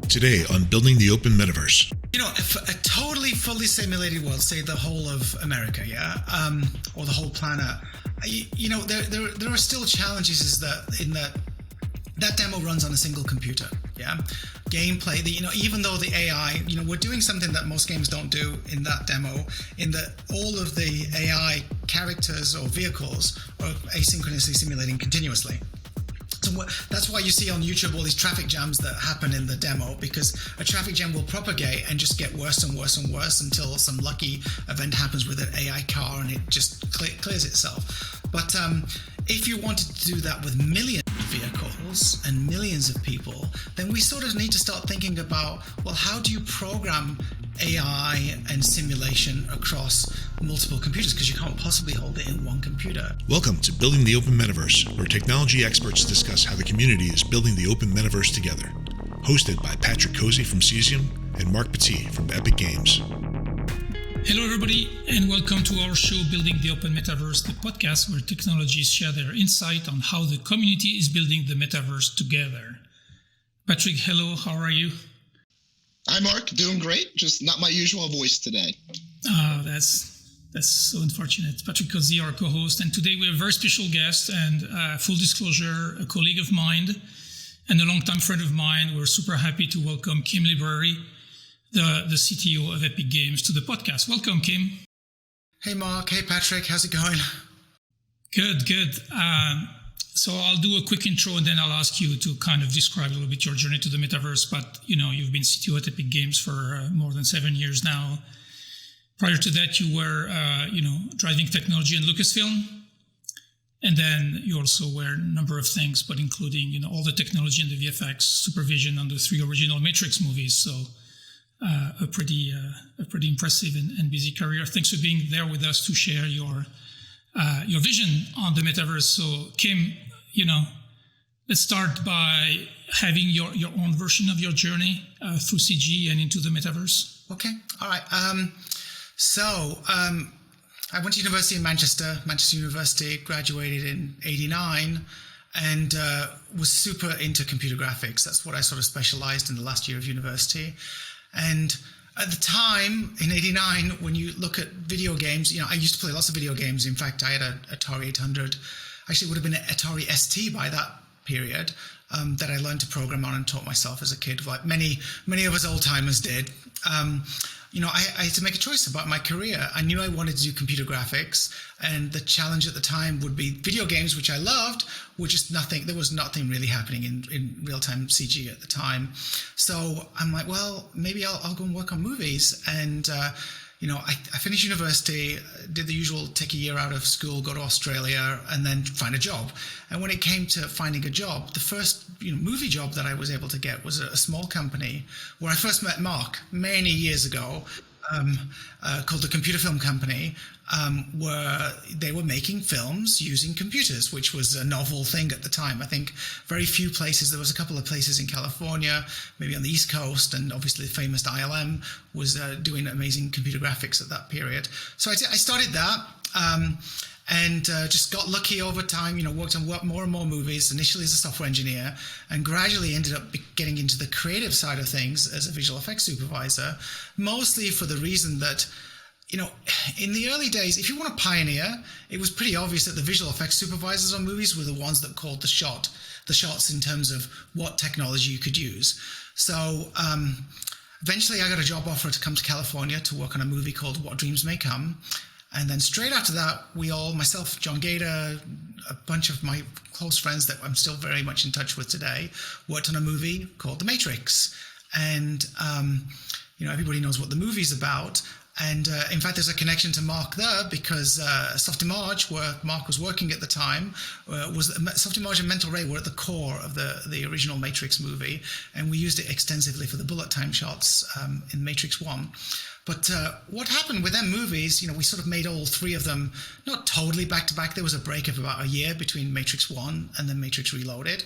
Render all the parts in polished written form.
Today on Building the Open Metaverse. You know, a totally fully simulated world, say the whole of America, or the whole planet, you know, there are still challenges that demo runs on a single computer, gameplay, even though the AI, we're doing something that most games don't do in that demo, in that all of the AI characters or vehicles are asynchronously simulating continuously. So that's why you see on YouTube all these traffic jams that happen in the demo, because a traffic jam will propagate and just get worse and worse and worse until some lucky event happens with an AI car and it just clears itself. But if you wanted to do that with millions of vehicles and millions of people, then we sort of need to start thinking about, well, how do you program AI and simulation across multiple computers, because you can't possibly hold it in one computer. Welcome to Building the Open Metaverse, where technology experts discuss how the community is building the open metaverse together. Hosted by Patrick Cozzi from Cesium and Marc Petit from Epic Games. Hello everybody, and welcome to our show Building the Open Metaverse, the podcast where technologies share their insight on how the community is building the metaverse together. Patrick, hello, how are you? Hi, Mark. Doing great. Just not my usual voice today. Oh, that's so unfortunate. Patrick Cozzi, our co-host, and today we have a very special guest and full disclosure, a colleague of mine and a longtime friend of mine. We're super happy to welcome Kim Libreri, the CTO of Epic Games, to the podcast. Welcome, Kim. Hey, Mark. Hey, Patrick. How's it going? Good. So I'll do a quick intro and then I'll ask you to kind of describe a little bit your journey to the metaverse. But, you've been CTO at Epic Games for more than 7 years now. Prior to that, you were, driving technology in Lucasfilm. And then you also were a number of things, but including, all the technology and the VFX supervision on the 3 original Matrix movies. So a pretty impressive and busy career. Thanks for being there with us to share your vision on the metaverse. So, Kim, let's start by having your own version of your journey through CG and into the metaverse. Okay. All right. I went to university in Manchester University, graduated in 89, and was super into computer graphics. That's what I sort of specialized in the last year of university. And at the time, in 89, when you look at video games, I used to play lots of video games. In fact, I had an Atari 800. Actually, it would have been an Atari ST by that period, that I learned to program on and taught myself as a kid, like many of us old-timers did. I had to make a choice about my career. I knew I wanted to do computer graphics, and the challenge at the time would be video games, which I loved, were just nothing. There was nothing really happening in real-time CG at the time. So I'm like, well, maybe I'll go and work on movies. And I finished university, did the usual, take a year out of school, go to Australia, and then find a job. And when it came to finding a job, the first movie job that I was able to get was a small company where I first met Mark many years ago, called the Computer Film Company, where they were making films using computers, which was a novel thing at the time. I think very few places, there was a couple of places in California, maybe on the East Coast, and obviously the famous ILM was doing amazing computer graphics at that period. So I started that, and just got lucky over time, worked on more and more movies, initially as a software engineer, and gradually ended up getting into the creative side of things as a visual effects supervisor, mostly for the reason that, in the early days, if you want to pioneer, it was pretty obvious that the visual effects supervisors on movies were the ones that called the shots in terms of what technology you could use. So eventually I got a job offer to come to California to work on a movie called What Dreams May Come. And then straight after that, myself, John Gator, a bunch of my close friends that I'm still very much in touch with today, worked on a movie called The Matrix. And, everybody knows what the movie's about. And in fact, there's a connection to Mark there because Softimage, where Mark was working at the time, Softimage and Mental Ray were at the core of the original Matrix movie. And we used it extensively for the bullet time shots in Matrix 1. But what happened with them movies, we sort of made all 3 of them, not totally back-to-back. There was a break of about a year between Matrix 1 and then Matrix Reloaded.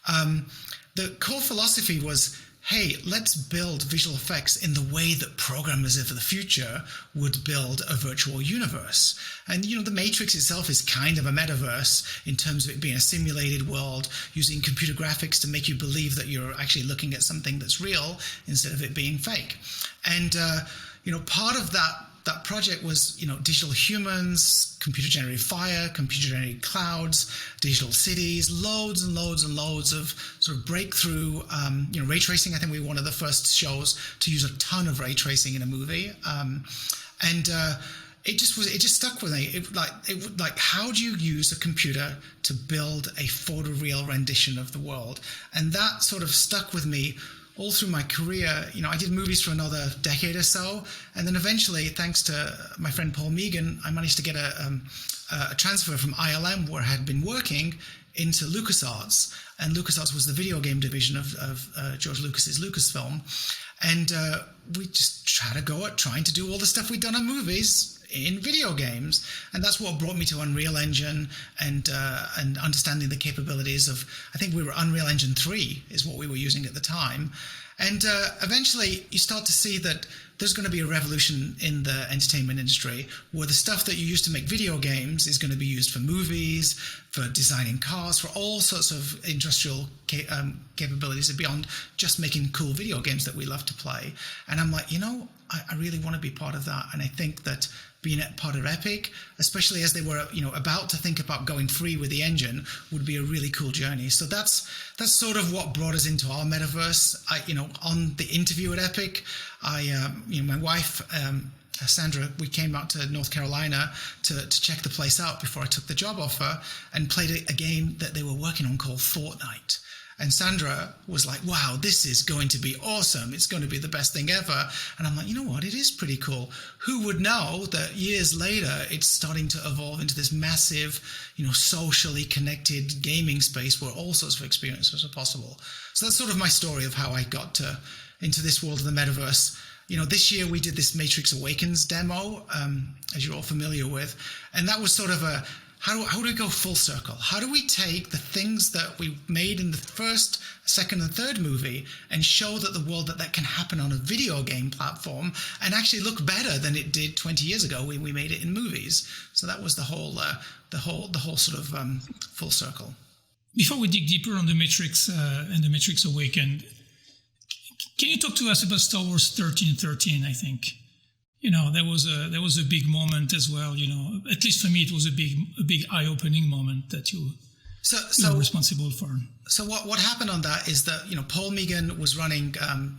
The core philosophy was, hey, let's build visual effects in the way that programmers of the future would build a virtual universe. And, the Matrix itself is kind of a metaverse in terms of it being a simulated world, using computer graphics to make you believe that you're actually looking at something that's real instead of it being fake. And, part of that project was, digital humans, computer-generated fire, computer-generated clouds, digital cities, loads and loads and loads of sort of breakthrough, ray tracing. I think we were one of the first shows to use a ton of ray tracing in a movie. It just stuck with me. Like, how do you use a computer to build a photoreal rendition of the world? And that sort of stuck with me all through my career. I did movies for another decade or so, and then eventually, thanks to my friend Paul Megan, I managed to get a transfer from ILM, where I had been working, into LucasArts. And LucasArts was the video game division of George Lucas's Lucasfilm. And we just had to go at trying to do all the stuff we'd done on movies in video games. And that's what brought me to Unreal Engine and understanding the capabilities of, I think we were Unreal Engine 3 is what we were using at the time. And eventually you start to see that there's going to be a revolution in the entertainment industry where the stuff that you use to make video games is going to be used for movies, for designing cars, for all sorts of industrial capabilities beyond just making cool video games that we love to play. And I'm like, I really want to be part of that. And I think that being part of Epic, especially as they were, about to think about going free with the engine, would be a really cool journey. So that's sort of what brought us into our metaverse. On the interview at Epic, my wife, Sandra, we came out to North Carolina to check the place out before I took the job offer, and played a game that they were working on called Fortnite. And Sandra was like, wow, this is going to be awesome. It's going to be the best thing ever. And I'm like, you know what? It is pretty cool. Who would know that years later, it's starting to evolve into this massive, socially connected gaming space where all sorts of experiences are possible. So that's sort of my story of how I got into this world of the metaverse. This year we did this Matrix Awakens demo, as you're all familiar with. And that was sort of how do we go full circle? How do we take the things that we made in the first, second, and third movie and show that the world that can happen on a video game platform and actually look better than it did 20 years ago when we made it in movies? So that was the whole sort of full circle. Before we dig deeper on the Matrix and the Matrix Awakened, can you talk to us about Star Wars 1313? I think. There was a big moment as well. At least for me, it was a big eye-opening moment that you were responsible for. So what happened on that is that Paul Megan was running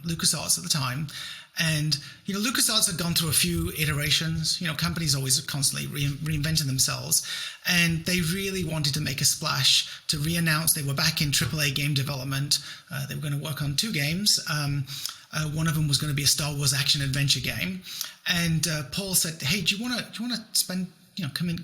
LucasArts at the time, and LucasArts had gone through a few iterations. Companies always constantly reinventing themselves, and they really wanted to make a splash to re-announce they were back in AAA game development. They were going to work on 2 games. One of them was going to be a Star Wars action-adventure game. And Paul said, hey, do you want to spend,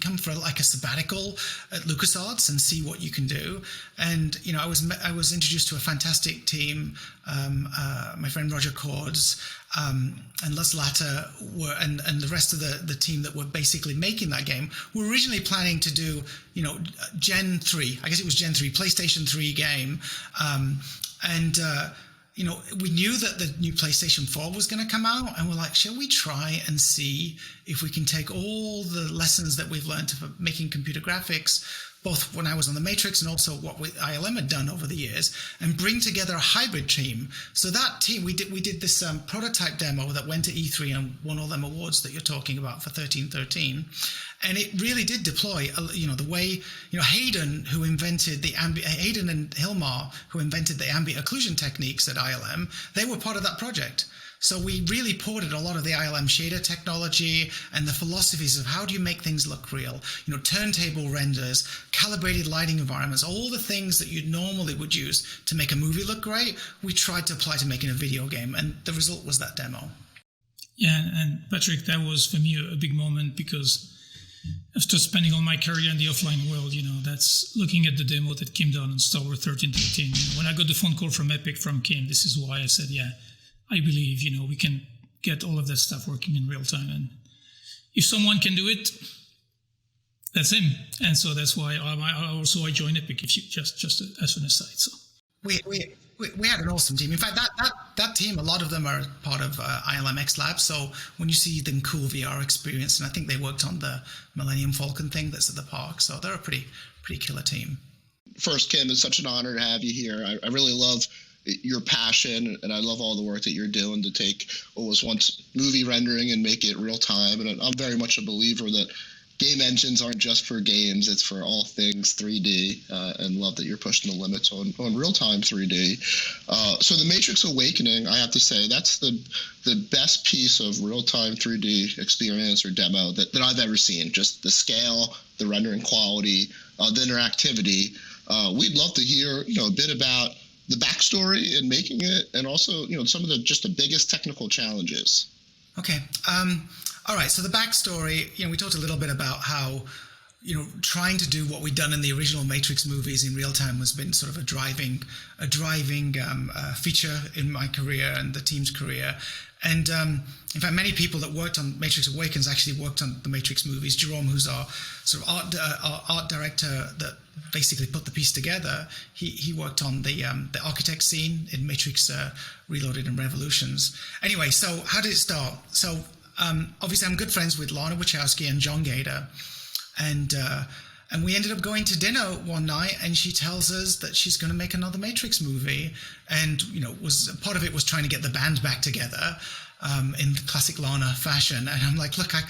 come for like a sabbatical at LucasArts and see what you can do? And, I was introduced to a fantastic team. My friend Roger Cords and Les Latter and the rest of the team that were basically making that game were originally planning to do, Gen 3. I guess it was Gen 3, PlayStation 3 game. We knew that the new PlayStation 4 was going to come out, and we're like, shall we try and see if we can take all the lessons that we've learned for making computer graphics, both when I was on the Matrix and also what ILM had done over the years, and bring together a hybrid team. So that team, we did this prototype demo that went to E3 and won all them awards that you're talking about for 1313. And it really did deploy, the way, Hayden and Hilmar, who invented the ambient occlusion techniques at ILM, they were part of that project. So we really ported a lot of the ILM shader technology and the philosophies of how do you make things look real, turntable renders, calibrated lighting environments, all the things that you normally would use to make a movie look great, we tried to apply to making a video game. And the result was that demo. Yeah, and Patrick, that was for me a big moment because after spending all my career in the offline world, that's looking at the demo that came down on Star Wars 1313. When I got the phone call from Epic from Kim, this is why I said, yeah, I believe, we can get all of that stuff working in real time. And if someone can do it, that's him. And so that's why I joined Epic, if you just as an aside. So We had an awesome team. In fact, that team, a lot of them are part of ILMX Labs. So when you see them cool VR experience, and I think they worked on the Millennium Falcon thing that's at the park. So they're a pretty killer team. First, Kim, it's such an honor to have you here. I really love your passion, and I love all the work that you're doing to take what was once movie rendering and make it real time. And I'm very much a believer that game engines aren't just for games, it's for all things 3D, and love that you're pushing the limits on real-time 3D. So the Matrix Awakening, I have to say, that's the best piece of real-time 3D experience or demo that I've ever seen. Just the scale, the rendering quality, the interactivity. We'd love to hear, a bit about the backstory in making it, and also, some of the biggest technical challenges. Okay. All right. So the backstory, we talked a little bit about how, trying to do what we'd done in the original Matrix movies in real time has been sort of a driving feature in my career and the team's career. And in fact, many people that worked on Matrix Awakens actually worked on the Matrix movies. Jerome, who's our sort of art director that basically put the piece together, he worked on the architect scene in Matrix Reloaded and Revolutions. Anyway, so how did it start? So obviously, I'm good friends with Lana Wachowski and John Gator, and we ended up going to dinner one night, and she tells us that she's going to make another Matrix movie, and was part of it was trying to get the band back together in classic Lana fashion. And I'm like, look, I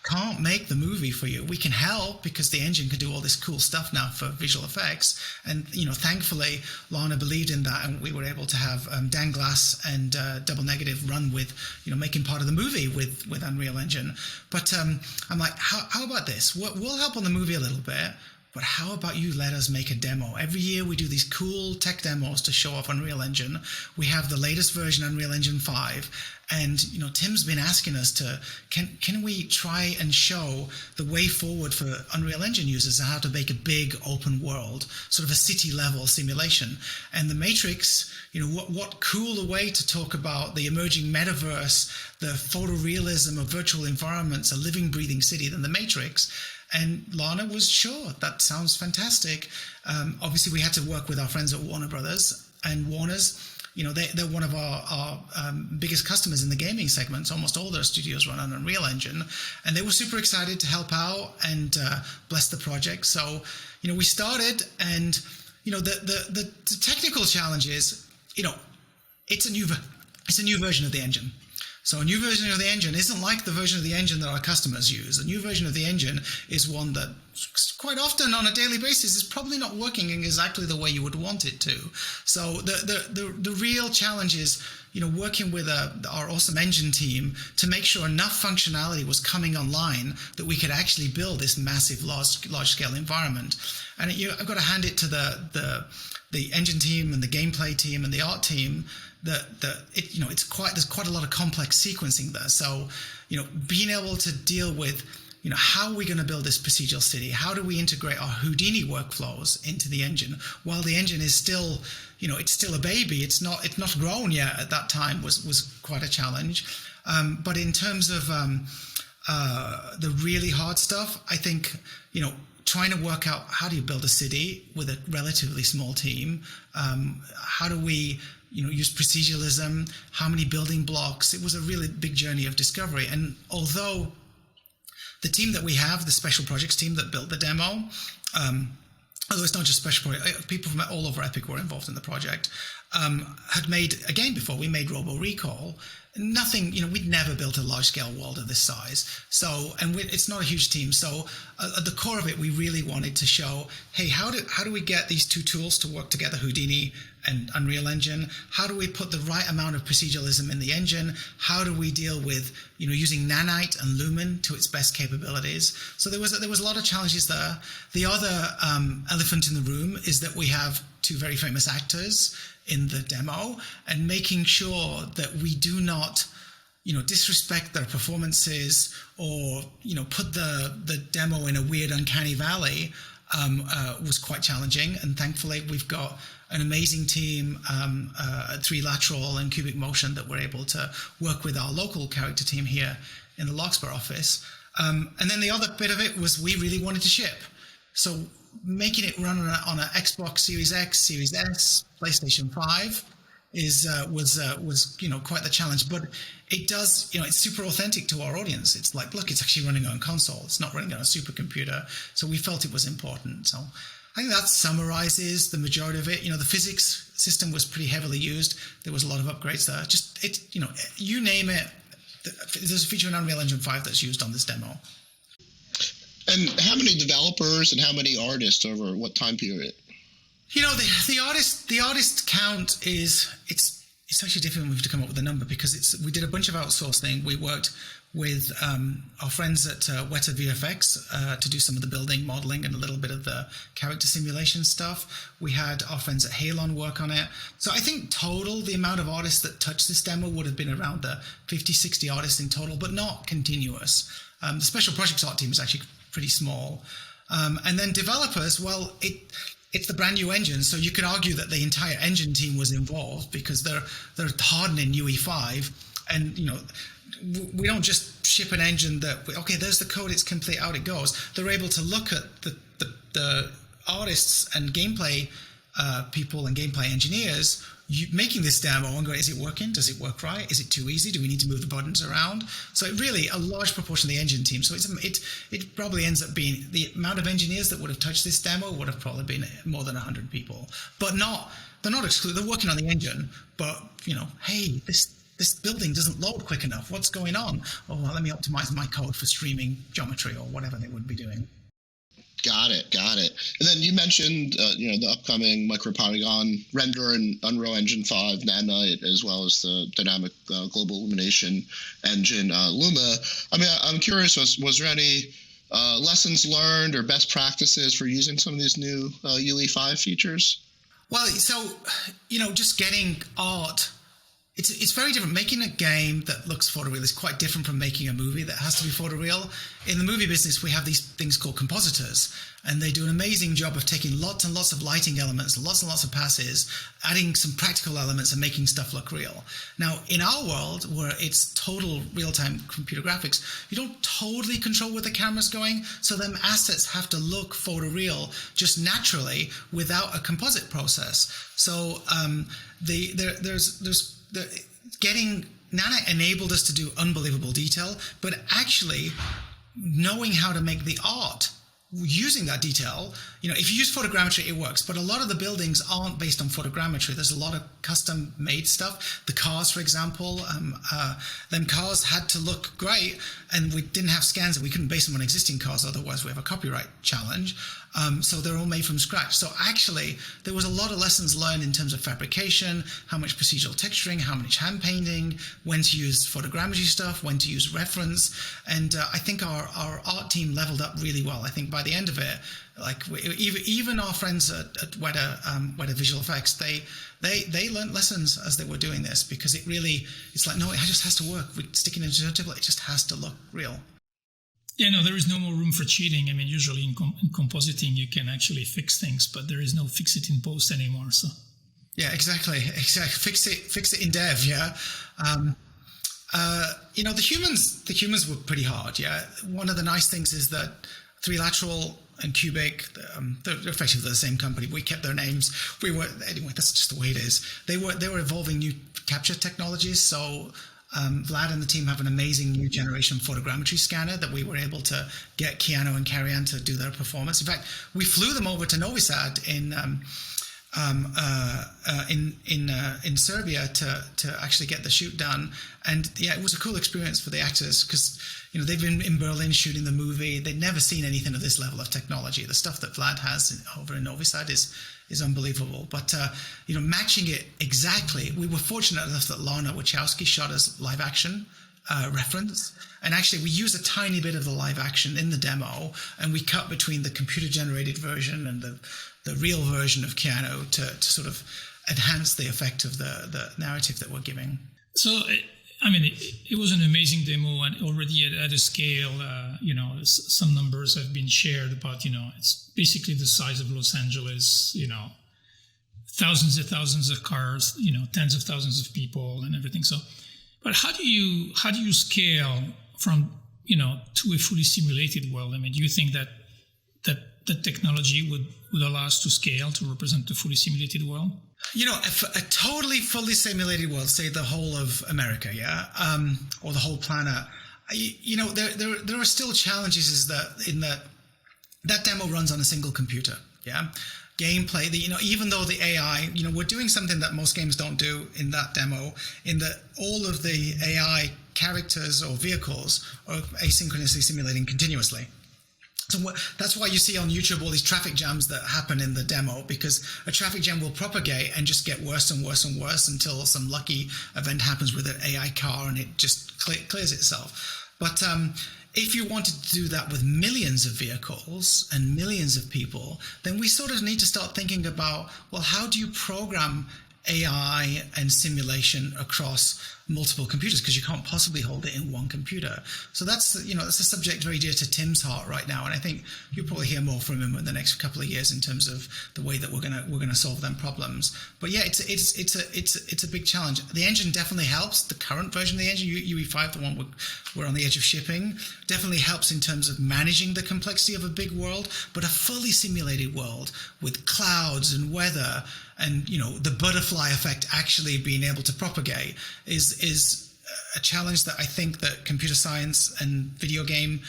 can't make the movie for you. We can help because the engine can do all this cool stuff now for visual effects. And thankfully, Lana believed in that, and we were able to have Dan Glass and Double Negative run with making part of the movie with Unreal Engine. But I'm like, how about this? We'll help on the movie a little bit, but how about you let us make a demo? Every year we do these cool tech demos to show off Unreal Engine. We have the latest version, Unreal Engine 5. And, Tim's been asking us can we try and show the way forward for Unreal Engine users and how to make a big open world, sort of a city level simulation. And the Matrix, what cooler way to talk about the emerging metaverse, the photorealism of virtual environments, a living, breathing city than the Matrix. And Lana was sure, that sounds fantastic. Obviously, we had to work with our friends at Warner Brothers, and Warner's, they're one of our biggest customers in the gaming segments. Almost all their studios run on Unreal Engine, and they were super excited to help out and bless the project. So, we started, and the technical challenges, it's a new version of the engine. So a new version of the engine isn't like the version of the engine that our customers use. A new version of the engine is one that quite often on a daily basis is probably not working exactly the way you would want it to. So the real challenge is, working with our awesome engine team to make sure enough functionality was coming online that we could actually build this massive large scale environment. And I've got to hand it to the engine team and the gameplay team and the art team. There's quite a lot of complex sequencing there. So, being able to deal with, how are we going to build this procedural city? How do we integrate our Houdini workflows into the engine while the engine is still, it's still a baby. It's not grown yet at that time was quite a challenge. But in terms of the really hard stuff, I think, trying to work out how do you build a city with a relatively small team? How do we use proceduralism, how many building blocks? It was a really big journey of discovery. And although the team that we have, the special projects team that built the demo, although it's not just special projects, people from all over Epic were involved in the project, had made, again, before we made Robo Recall, nothing, we'd never built a large scale world of this size. So, and it's not a huge team. So at the core of it, we really wanted to show, hey, how do we get these two tools to work together, Houdini and Unreal Engine? How do we put the right amount of proceduralism in the engine? How do we deal with, using Nanite and Lumen to its best capabilities? So there was a lot of challenges there. The other elephant in the room is that we have two very famous actors in the demo, and making sure that we do not, disrespect their performances or, put the demo in a weird, uncanny valley was quite challenging. And thankfully, we've got an amazing team at 3 Lateral and Cubic Motion that we're able to work with our local character team here in the Larkspur office. And then the other bit of it was we really wanted to ship. So making it run on an Xbox Series X, Series S, PlayStation 5, was quite the challenge. But it does, it's super authentic to our audience. It's like, look, it's actually running on console. It's not running on a supercomputer. So we felt it was important. So I think that summarizes the majority of it. The physics system was pretty heavily used. There was a lot of upgrades there. You name it. There's a feature in Unreal Engine 5 that's used on this demo. And how many developers and how many artists over what time period? The artist count it's actually difficult to come up with a number because we did a bunch of outsourcing. We worked with our friends at Weta VFX to do some of the building modeling and a little bit of the character simulation stuff. We had our friends at Halon work on it. So I think total, the amount of artists that touched this demo would have been around the 50, 60 artists in total, but not continuous. The special projects art team is actually pretty small. And then developers, well, it's the brand new engine, so you could argue that the entire engine team was involved because they're hardening UE5, and we don't just ship an engine there's the code, it's complete, out it goes. They're able to look at the artists and gameplay people and gameplay engineers making this demo and go, is it working? Does it work right? Is it too easy? Do we need to move the buttons around? So it really, a large proportion of the engine team. So it probably ends up being, the amount of engineers that would have touched this demo would have probably been more than 100 people. But they're not excluded. They're working on the engine, but hey, this building doesn't load quick enough. What's going on? Oh, well, let me optimize my code for streaming geometry or whatever they would be doing. Got it. And then you mentioned, the upcoming micropolygon render in Unreal Engine 5 Nanite, as well as the dynamic global illumination engine Luma. I mean, I'm curious, was there any lessons learned or best practices for using some of these new UE5 features? Well, so, just getting art. It's very different. Making a game that looks photoreal is quite different from making a movie that has to be photoreal. In the movie business, we have these things called compositors, and they do an amazing job of taking lots and lots of lighting elements, lots and lots of passes, adding some practical elements and making stuff look real. Now, in our world, where it's total real-time computer graphics, you don't totally control where the camera's going, so them assets have to look photoreal just naturally without a composite process. So getting Nanite enabled us to do unbelievable detail, but actually knowing how to make the art using that detail, if you use photogrammetry, it works, but a lot of the buildings aren't based on photogrammetry. There's a lot of custom made stuff. The cars, for example, them cars had to look great, and we didn't have scans, and we couldn't base them on existing cars, otherwise we have a copyright challenge. So they're all made from scratch. So actually, there was a lot of lessons learned in terms of fabrication, how much procedural texturing, how much hand painting, when to use photogrammetry stuff, when to use reference. And I think our art team leveled up really well. I think by the end of it, even our friends at Weta Visual Effects, they learned lessons as they were doing this, because it's like, no, it just has to work. We stick it into a table, it just has to look real. Yeah, no, there is no more room for cheating. I mean, usually in compositing, you can actually fix things, but there is no fix it in post anymore. So. Yeah, exactly. Fix it in dev. Yeah. The humans were pretty hard. Yeah. One of the nice things is that Three-Lateral and Cubic, they're effectively the same company. We kept their names. Anyway, that's just the way it is. They were evolving new capture technologies. So Vlad and the team have an amazing new generation photogrammetry scanner that we were able to get Keanu and Karian to do their performance. In fact, we flew them over to Novi Sad in Serbia to actually get the shoot done. And yeah, it was a cool experience for the actors, because they've been in Berlin shooting the movie. They'd never seen anything of this level of technology. The stuff that Vlad has over in Novi Sad is unbelievable. But matching it exactly, we were fortunate enough that Lana Wachowski shot us live action reference, and actually we use a tiny bit of the live action in the demo, and we cut between the computer generated version and the real version of Keanu to sort of enhance the effect of the narrative that we're giving. So, I mean, it was an amazing demo, and already at a scale, some numbers have been shared about, it's basically the size of Los Angeles, thousands and thousands of cars, tens of thousands of people and everything. So, but how do you scale from, to a fully simulated world? I mean, do you think that the technology would allow us to scale to represent the fully simulated world? A totally fully simulated world, say the whole of America, or the whole planet, there are still challenges that demo runs on a single computer, gameplay, even though the AI, we're doing something that most games don't do in that demo, in that all of the AI characters or vehicles are asynchronously simulating continuously. So that's why you see on YouTube all these traffic jams that happen in the demo, because a traffic jam will propagate and just get worse and worse and worse until some lucky event happens with an AI car and it just clears itself. But if you wanted to do that with millions of vehicles and millions of people, then we sort of need to start thinking about, well, how do you program AI and simulation across multiple computers, because you can't possibly hold it in one computer. So that's a subject very dear to Tim's heart right now, and I think you'll probably hear more from him in the next couple of years in terms of the way that we're gonna solve them problems. But yeah, it's a big challenge. The engine definitely helps. The current version of the engine, UE5, the one we're on the edge of shipping, definitely helps in terms of managing the complexity of a big world. But a fully simulated world with clouds and weather and the butterfly effect actually being able to propagate is a challenge that I think that computer science and video game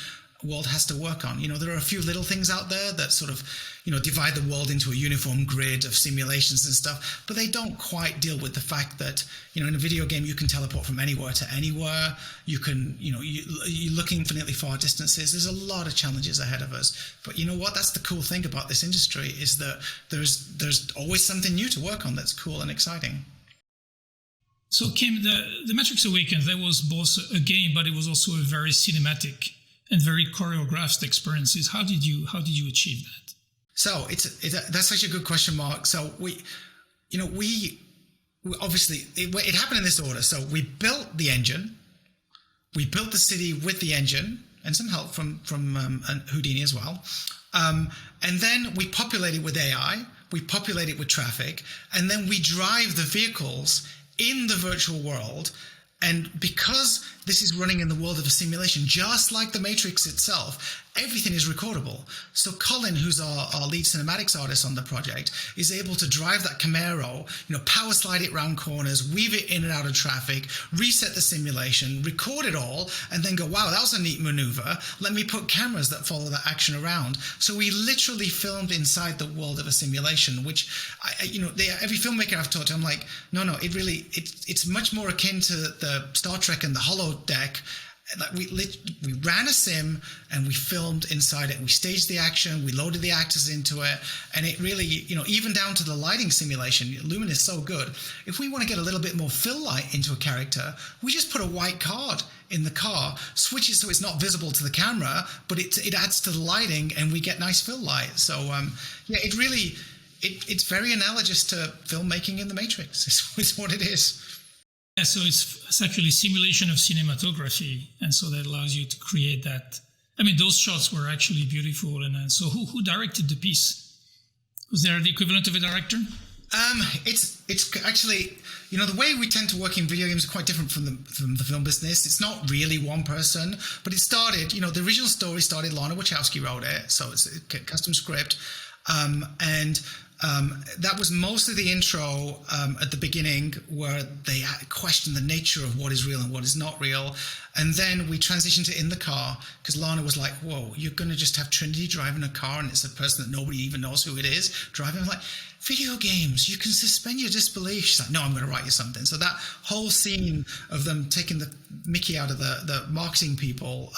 world has to work on. There are a few little things out there that sort of divide the world into a uniform grid of simulations and stuff, but they don't quite deal with the fact that in a video game you can teleport from anywhere to anywhere. You can you look infinitely far distances. There's a lot of challenges ahead of us, but you know what, that's the cool thing about this industry, is that there's always something new to work on that's cool and exciting. So Kim, the Matrix Awakens, that was both a game, but it was also a very cinematic and very choreographed experiences. How did you achieve that? So that's such a good question, Mark. So we obviously it happened in this order. So we built the engine, we built the city with the engine, and some help from Houdini as well. And then we populate it with AI, we populate it with traffic, and then we drive the vehicles in the virtual world. And because this is running in the world of a simulation, just like the Matrix itself, everything is recordable. So Colin, who's our lead cinematics artist on the project, is able to drive that Camaro, power slide it round corners, weave it in and out of traffic, reset the simulation, record it all, and then go, wow, that was a neat maneuver. Let me put cameras that follow that action around. So we literally filmed inside the world of a simulation, which, every filmmaker I've talked to, I'm like, no, it's much more akin to the Star Trek and the holodeck. Like we ran a sim and we filmed inside it. We staged the action, we loaded the actors into it, and it really, even down to the lighting simulation, Lumen is so good. If we want to get a little bit more fill light into a character, we just put a white card in the car, switch it so it's not visible to the camera, but it adds to the lighting, and we get nice fill light. So it's very analogous to filmmaking in the Matrix. It's what it is. Yeah, so it's actually simulation of cinematography, and so that allows you to create that. I mean, those shots were actually beautiful, and so who directed the piece? Was there the equivalent of a director? It's actually, the way we tend to work in video games is quite different from the film business. It's not really one person, but it started, the original story started, Lana Wachowski wrote it, so it's a custom script, and that was mostly the intro at the beginning, where they questioned the nature of what is real and what is not real. And then we transitioned to in the car, because Lana was like, whoa, you're going to just have Trinity driving a car and it's a person that nobody even knows who it is driving. I'm like, video games, you can suspend your disbelief. She's like, no, I'm going to write you something. So that whole scene of them taking the Mickey out of the marketing people,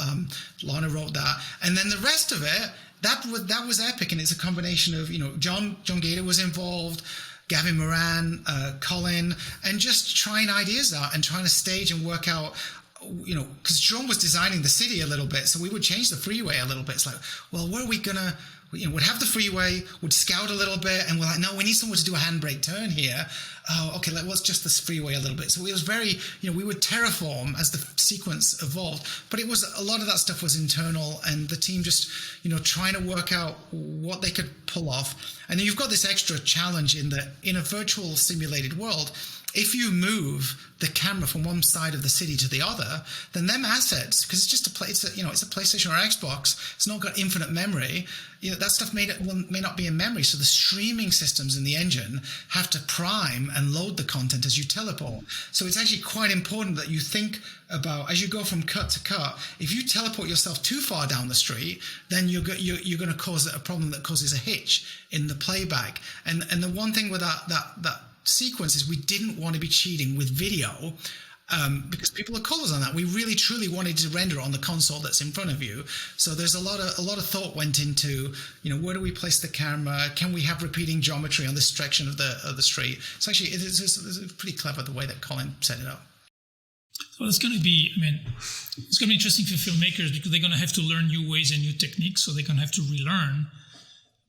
Lana wrote that. And then the rest of it, that was epic, and it's a combination of John Gator was involved, Gavin Moran, Colin, and just trying ideas out and trying to stage and work out, because John was designing the city a little bit, so we would change the freeway a little bit. It's like, well, where are we gonna? We'd have the freeway, would scout a little bit, and we're like, no, we need someone to do a handbrake turn here. Oh, okay, let's just this freeway a little bit. So it was very, we would terraform as the sequence evolved, but it was, a lot of that stuff was internal, and the team just, trying to work out what they could pull off. And then you've got this extra challenge in that in a virtual simulated world, If you move the camera from one side of the city to the other, then them assets, because it's just it's a PlayStation or Xbox, it's not got infinite memory. That stuff may not be in memory. So the streaming systems in the engine have to prime and load the content as you teleport. So it's actually quite important that you think about, as you go from cut to cut, if you teleport yourself too far down the street, then you're going to cause a problem that causes a hitch in the playback. And the one thing with that sequence is we didn't want to be cheating with video, because people are colors on that. We really truly wanted to render on the console that's in front of you. So there's a lot of thought went into, where do we place the camera? Can we have repeating geometry on this section of the street? It's actually it's pretty clever the way that Colin set it up. Well, it's going to be interesting for filmmakers, because they're going to have to learn new ways and new techniques. So they're going to have to relearn.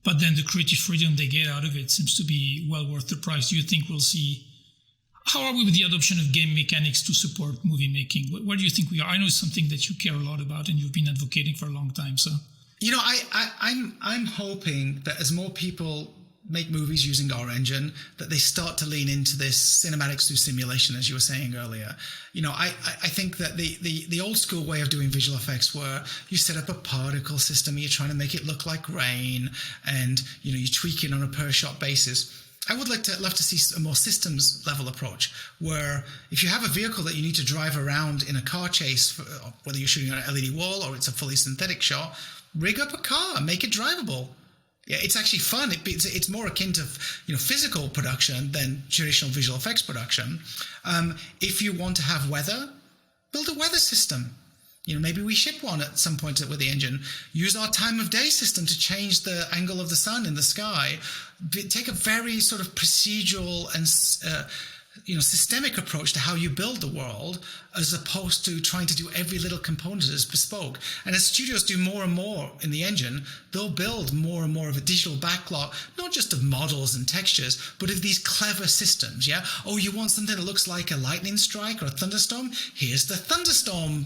But then the creative freedom they get out of it seems to be well worth the price. Do you think we'll see? How are we with the adoption of game mechanics to support movie making? Where do you think we are? I know it's something that you care a lot about and you've been advocating for a long time. So, I'm hoping that as more people make movies using our engine, that they start to lean into this cinematics through simulation, as you were saying earlier. I think that the old school way of doing visual effects, where you set up a particle system and you're trying to make it look like rain, and you tweak it on a per shot basis. I would love to see a more systems level approach, where if you have a vehicle that you need to drive around in a car chase, whether you're shooting on an LED wall or it's a fully synthetic shot, rig up a car, make it drivable. Yeah, it's actually fun. It's more akin to physical production than traditional visual effects production. If you want to have weather, build a weather system. Maybe we ship one at some point with the engine. Use our time of day system to change the angle of the sun in the sky. Take a very sort of procedural and systemic approach to how you build the world, as opposed to trying to do every little component as bespoke. And as studios do more and more in the engine, they'll build more and more of a digital backlog, not just of models and textures, but of these clever systems. Yeah. Oh, you want something that looks like a lightning strike or a thunderstorm? Here's the thunderstorm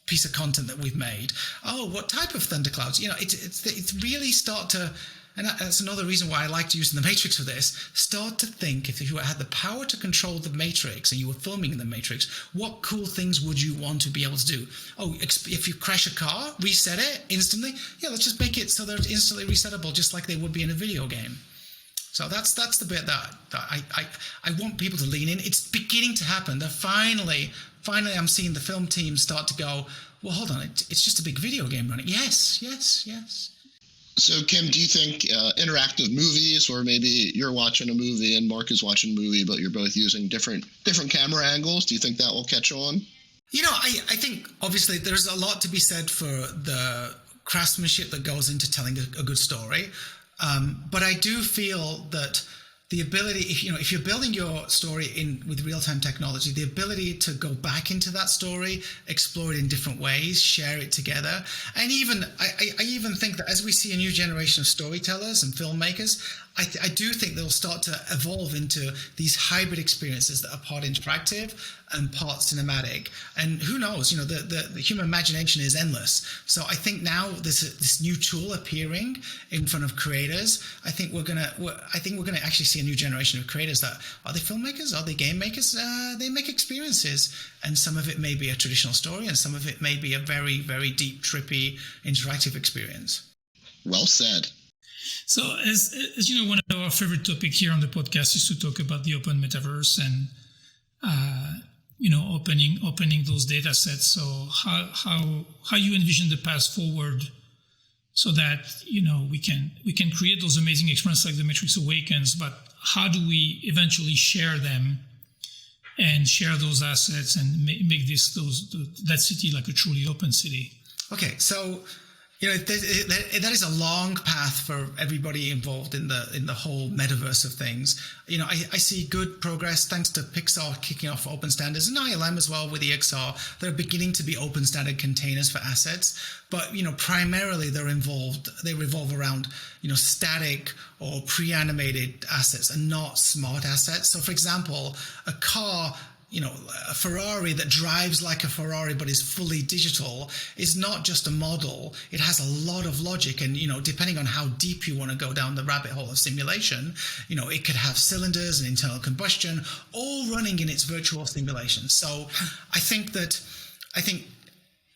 piece of content that we've made. Oh, what type of thunderclouds? It's really start to. And that's another reason why I liked using the Matrix for this. Start to think, if you had the power to control the Matrix and you were filming in the Matrix, what cool things would you want to be able to do? Oh, if you crash a car, reset it instantly. Yeah, let's just make it so they're instantly resettable, just like they would be in a video game. So that's the bit that I want people to lean in. It's beginning to happen. They're finally, I'm seeing the film team start to go, well, hold on, it's just a big video game running. Yes. So, Kim, do you think interactive movies, or maybe you're watching a movie and Mark is watching a movie, but you're both using different camera angles, do you think that will catch on? I think obviously there's a lot to be said for the craftsmanship that goes into telling a good story. But I do feel that the ability, if you're building your story with real-time technology, the ability to go back into that story, explore it in different ways, share it together, and even I even think that as we see a new generation of storytellers and filmmakers, I do think they'll start to evolve into these hybrid experiences that are part interactive and part cinematic. And who knows? The human imagination is endless. So I think now this new tool appearing in front of creators, I think we're gonna actually see a new generation of creators that are they filmmakers, are they game makers? They make experiences, and some of it may be a traditional story, and some of it may be a very, very deep, trippy, interactive experience. Well said. So, as you know, one of our favorite topics here on the podcast is to talk about the open metaverse and opening those data sets. So, how you envision the path forward, so that we can create those amazing experiences like the Matrix Awakens, but how do we eventually share them and share those assets and make that city like a truly open city? Okay, so. That is a long path for everybody involved in the whole metaverse of things. I see good progress thanks to Pixar kicking off open standards and ILM as well with EXR. They're beginning to be open standard containers for assets, but primarily they revolve around static or pre-animated assets and not smart assets. So, for example, a car a Ferrari that drives like a Ferrari but is fully digital is not just a model. It has a lot of logic, and depending on how deep you want to go down the rabbit hole of simulation, it could have cylinders and internal combustion all running in its virtual simulation. So I think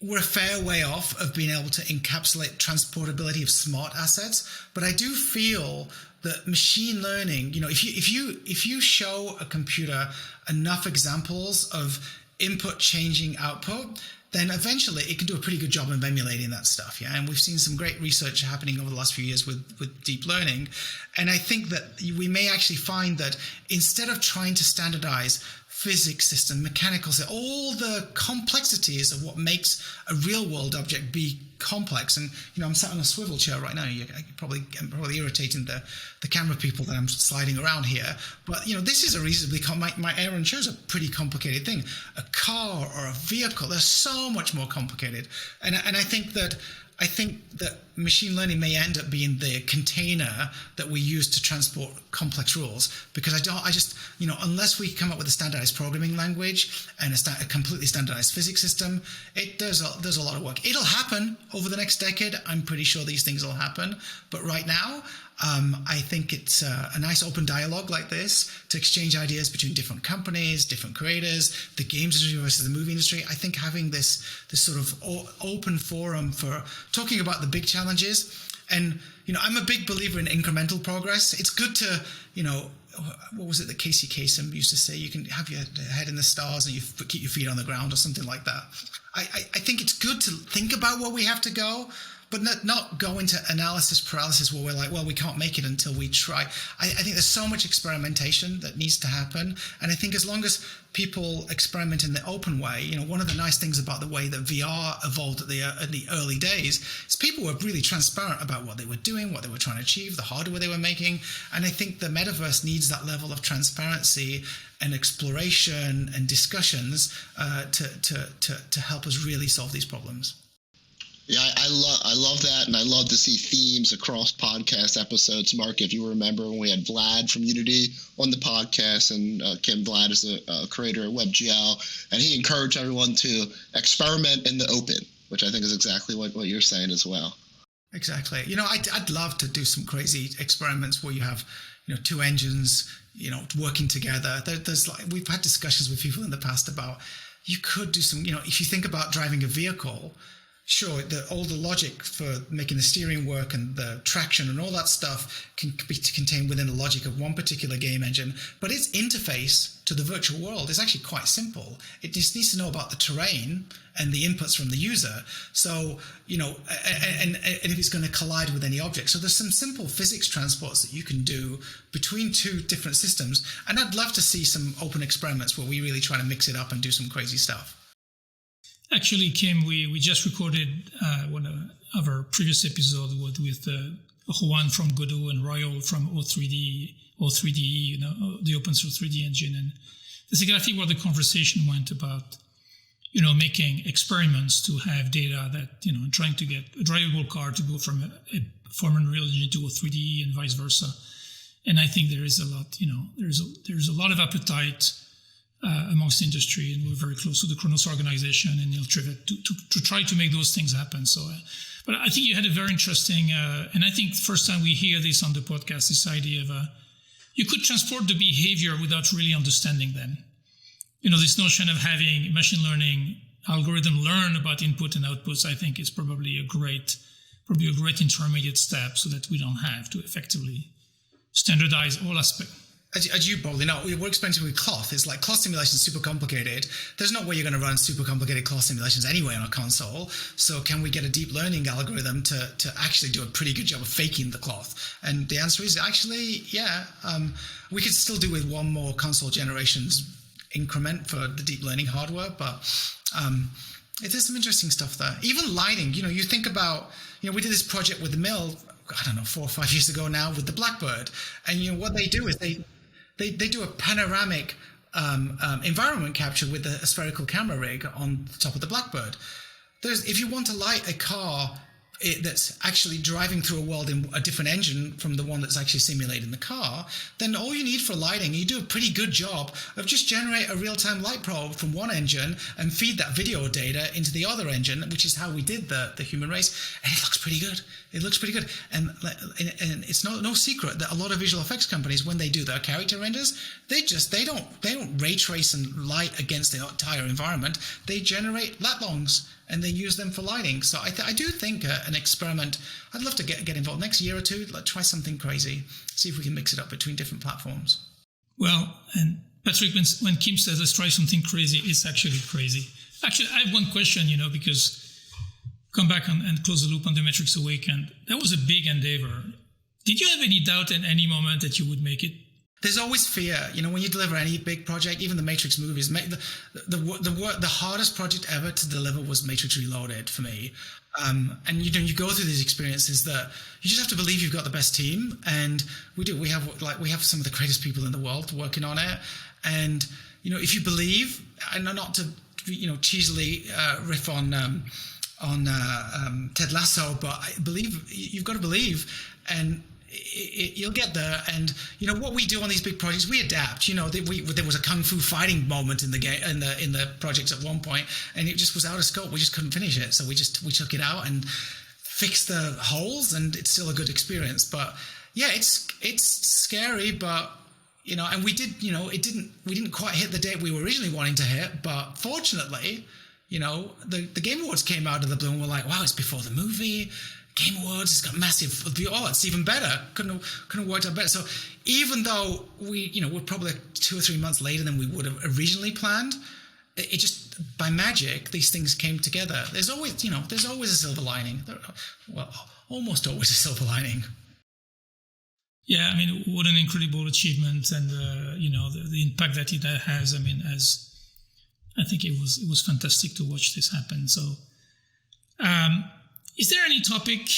we're a fair way off of being able to encapsulate transportability of smart assets, but I do feel that machine learning, if you show a computer enough examples of input changing output, then eventually it can do a pretty good job of emulating that stuff. Yeah, and we've seen some great research happening over the last few years with deep learning, and I think that we may actually find that instead of trying to standardize physics system, mechanical system, all the complexities of what makes a real world object be complex. And I'm sat on a swivel chair right now. I'm probably irritating the camera people that I'm sliding around here. But this is a reasonably my Aeron chair is a pretty complicated thing. A car or a vehicle, they're so much more complicated. And I think that machine learning may end up being the container that we use to transport complex rules, because unless we come up with a standardized programming language and a completely standardized physics system, there's a lot of work. It'll happen over the next decade. I'm pretty sure these things will happen. But right now, I think it's a nice open dialogue like this to exchange ideas between different companies, different creators, the games industry versus the movie industry. I think having this sort of open forum for talking about the big challenges, and I'm a big believer in incremental progress. It's good to what was it that Casey Kasem used to say? You can have your head in the stars and you keep your feet on the ground, or something like that. I think it's good to think about where we have to go, but not go into analysis paralysis where we're like, well, we can't make it until we try. I think there's so much experimentation that needs to happen. And I think as long as people experiment in the open way, one of the nice things about the way that VR evolved at the early days is people were really transparent about what they were doing, what they were trying to achieve, the hardware they were making. And I think the metaverse needs that level of transparency and exploration and discussions to help us really solve these problems. Yeah, I love that, and I love to see themes across podcast episodes. Mark, if you remember when we had Vlad from Unity on the podcast, and Kim Vlad is a creator at WebGL, and he encouraged everyone to experiment in the open, which I think is exactly what you're saying as well. Exactly. I'd love to do some crazy experiments where you have, two engines, working together. There's we've had discussions with people in the past about you could do some, if you think about driving a vehicle. Sure, all the logic for making the steering work and the traction and all that stuff can be contained within the logic of one particular game engine, but its interface to the virtual world is actually quite simple. It just needs to know about the terrain and the inputs from the user. So, and if it's going to collide with any object. So there's some simple physics transports that you can do between two different systems. And I'd love to see some open experiments where we really try to mix it up and do some crazy stuff. Actually, Kim, we just recorded one of our previous episodes with Juan from Godot and Royal from O3D, the open source 3D engine. And that's exactly where the conversation went about, making experiments to have data that, trying to get a drivable car to go from a form Unreal Engine to O3D and vice versa. And I think there is a lot, there's a lot of appetite amongst industry, and we're very close to the Kronos organization and Neil Trivet to try to make those things happen. So, but I think you had a very interesting, and I think first time we hear this on the podcast, this idea of you could transport the behavior without really understanding them. This notion of having machine learning algorithm learn about input and outputs, I think is probably a great intermediate step, so that we don't have to effectively standardize all aspects. As you probably know, we're experimenting with cloth. It's like cloth simulation is super complicated. There's no way you're going to run super complicated cloth simulations anyway on a console. So can we get a deep learning algorithm to actually do a pretty good job of faking the cloth? And the answer is actually, yeah. We could still do with one more console generations increment for the deep learning hardware, but there's some interesting stuff there. Even lighting, you think about, we did this project with the mill, 4 or 5 years ago now with the Blackbird. And what they do is they do a panoramic environment capture with a spherical camera rig on the top of the Blackbird. If you want to light a car that's actually driving through a world in a different engine from the one that's actually simulated in the car, then all you need for lighting, you do a pretty good job of just generate a real-time light probe from one engine and feed that video data into the other engine, which is how we did the human race, and it looks pretty good. It looks pretty good. And it's no secret that a lot of visual effects companies, when they do their character renders, they don't ray trace and light against the entire environment. They generate lat longs and they use them for lighting. So I do think an experiment, I'd love to get involved next year or two. Let's try something crazy, see if we can mix it up between different platforms. Well, and Patrick, when Kim says let's try something crazy, it's actually crazy. Actually, I have one question, because come back and close the loop on The Matrix Awakens. That was a big endeavor. Did you have any doubt at any moment that you would make it? There's always fear, when you deliver any big project, even the Matrix movies. The hardest project ever to deliver was Matrix Reloaded for me. And you go through these experiences that you just have to believe you've got the best team, and we do. We have some of the greatest people in the world working on it, and if you believe, and not to cheesily riff on Ted Lasso, but I believe you've got to believe, and you'll get there. And what we do on these big projects, we adapt. There was a kung fu fighting moment in the game in the projects at one point, and it just was out of scope. We just couldn't finish it, so we took it out and fixed the holes, and it's still a good experience. But yeah, it's scary, but and we did we didn't quite hit the date we were originally wanting to hit, but fortunately, the Game Awards came out of the blue, and we're like, wow, it's before the movie. Game Awards, it's got massive. Oh, it's even better. Couldn't have worked out better. So even though we're probably 2 or 3 months later than we would have originally planned, it just by magic these things came together. There's always a silver lining. Well, almost always a silver lining. Yeah, I mean, what an incredible achievement, and the impact that it has. I mean, I think it was fantastic to watch this happen. So. Is there any topic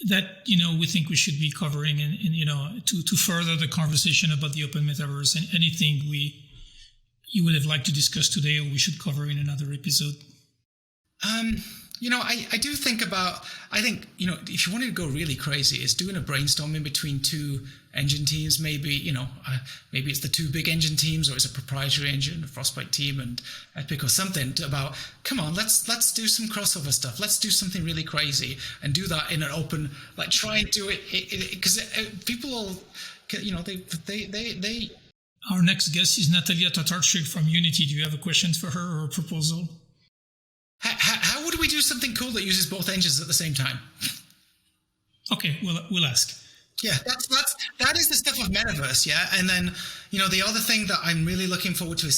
that we think we should be covering, and to further the conversation about the open metaverse, and anything you would have liked to discuss today, or we should cover in another episode? I do think about. I think if you wanted to go really crazy, it's doing a brainstorming between two engine teams. Maybe maybe it's the two big engine teams, or it's a proprietary engine, a Frostbite team and Epic or something. About come on, let's do some crossover stuff. Let's do something really crazy and do that in an open. Like try and do it because people will, they. Our next guest is Natalia Tatarczyk from Unity. Do you have a question for her or a proposal? How would we do something cool that uses both engines at the same time? Okay, we'll ask. Yeah, that is the stuff of Metaverse, yeah. And then, the other thing that I'm really looking forward to is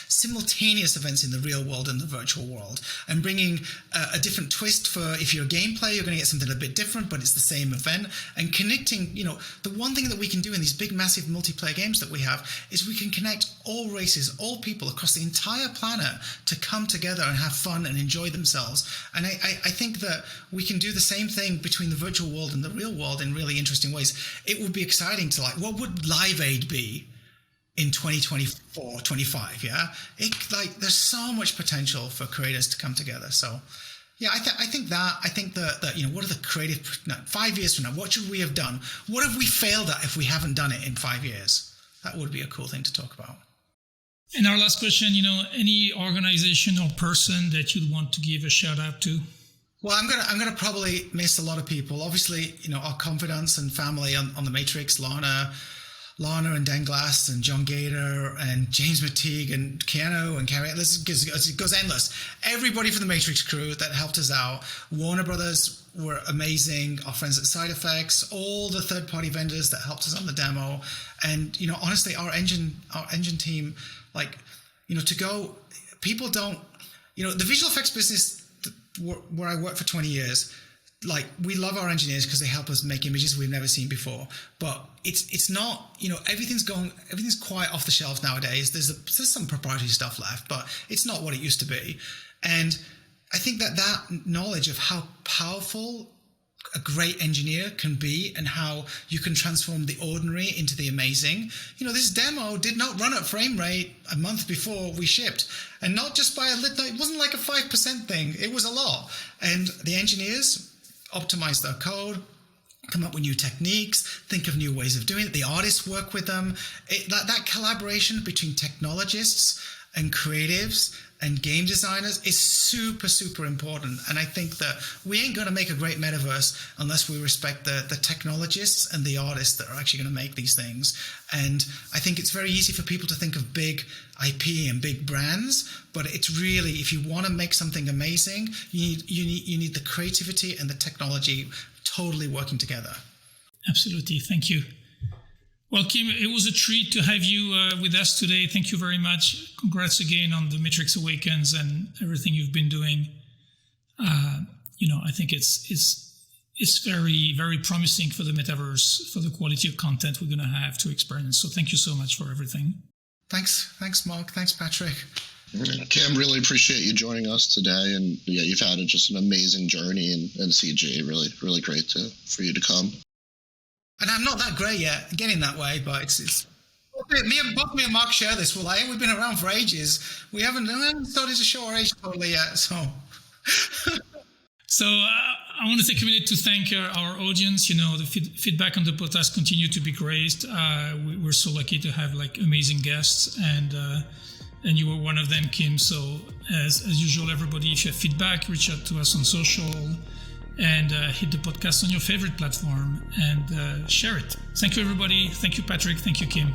simultaneous events in the real world and the virtual world, and bringing a different twist for if you're a game player, you're going to get something a bit different, but it's the same event. And connecting, the one thing that we can do in these big, massive multiplayer games that we have is we can connect all races, all people across the entire planet to come together and have fun and enjoy themselves. And I think that we can do the same thing between the virtual world and the real world in really interesting ways. It would be exciting to what would Live Aid be in 2024, 25? Yeah, there's so much potential for creators to come together. So yeah, I think that what are the creative 5 years from now? What should we have done? What have we failed at if we haven't done it in 5 years? That would be a cool thing to talk about. And our last question, any organization or person that you'd want to give a shout out to? Well, I'm gonna probably miss a lot of people. Obviously, our confidants and family on the Matrix, Lana and Dan Glass and John Gator and James McTeague and Keanu and Carrie. It goes endless. Everybody from the Matrix crew that helped us out. Warner Brothers were amazing. Our friends at Side Effects, all the third-party vendors that helped us on the demo, and honestly, our engine team, to go. People don't, the visual effects business. Where I worked for 20 years, we love our engineers because they help us make images we've never seen before. But it's not, everything's quite off the shelf nowadays. There's some proprietary stuff left, but it's not what it used to be. And I think that knowledge of how powerful a great engineer can be and how you can transform the ordinary into the amazing. This demo did not run at frame rate a month before we shipped, and not just by a little. It wasn't like a 5% thing. It was a lot. And the engineers optimize their code, come up with new techniques, think of new ways of doing it. The artists work with them. That collaboration between technologists and creatives and game designers is super, super important. And I think that we ain't going to make a great metaverse unless we respect the technologists and the artists that are actually going to make these things. And I think it's very easy for people to think of big IP and big brands, but it's really, if you want to make something amazing, you need the creativity and the technology totally working together. Absolutely. Thank you. Well, Kim, it was a treat to have you with us today. Thank you very much. Congrats again on the Matrix Awakens and everything you've been doing. I think it's very, very promising for the metaverse, for the quality of content we're going to have to experience. So thank you so much for everything. Thanks, Mark. Thanks, Patrick. Kim, really appreciate you joining us today. And yeah, you've had just an amazing journey in CG. Really, really great for you to come. And I'm not that great yet, getting that way, but it's both me and Mark share this. We've been around for ages. We haven't started to show our age totally yet. So I want to take a minute to thank our audience. The feedback on the podcast continue to be great. We're so lucky to have amazing guests, and you were one of them, Kim. So as usual, everybody, if you have feedback, reach out to us on social. And hit the podcast on your favorite platform and share it. Thank you, everybody. Thank you, Patrick. Thank you, Kim.